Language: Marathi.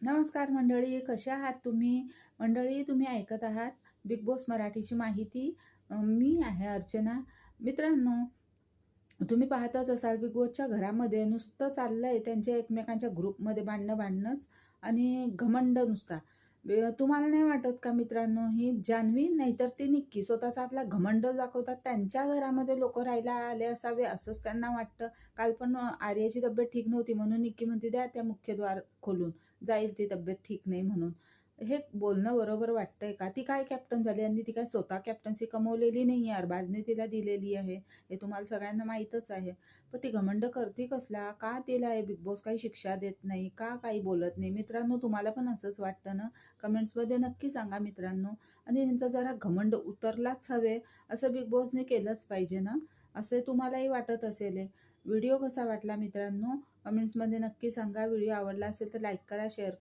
नमस्कार मंडळी, कशा आहात तुम्ही? मंडळी, तुम्ही ऐकत आहात बिग बॉस मराठीची माहिती. मी आहे अर्चना. मित्रांनो, तुम्ही पाहतच असाल बिग बॉसच्या घरामध्ये नुसतं चाललंय त्यांच्या एकमेकांच्या ग्रुपमध्ये भांडणंच आणि घमंड नुसता. तुम्हाला नाही वाटत का मित्रांनो, ही जान्हवी नाहीतर ती निक्की स्वतःचा आपला घमंड दाखवतात. त्यांच्या घरामध्ये लोकं राहायला आले असावे असंच त्यांना वाटतं. काल पण आर्याची तब्येत ठीक नव्हती म्हणून निक्की म्हणते, "द्या त्या मुख्यद्वार खोलून, जाईल ती तब्येत ठीक नाही म्हणून." हे बोलणं बरोबर वाटतंय का? ती काय कॅप्टन झाली आणि ती काय स्वतः कॅप्टन्सी कमवलेली नाहीये, अरबाजने तिला दिलेली आहे. हे तुम्हाला सगळ्यांना माहीतच आहे. पण ती घमंड करते कसला? का तिला हे बिग बॉस काही शिक्षा देत नाही? का काही बोलत नाही? मित्रांनो, तुम्हाला पण असंच वाटतं ना? कमेंट्समध्ये नक्की सांगा मित्रांनो. आणि ह्यांचा जरा घमंड उतरलाच हवे, असं बिग बॉसने केलंच पाहिजे ना? असे तुम्हालाही वाटत असेल हे. व्हिडिओ कसा वाटला मित्रांनो? कमेंट्समध्ये नक्की सांगा. व्हिडिओ आवडला असेल तर लाईक करा, शेअर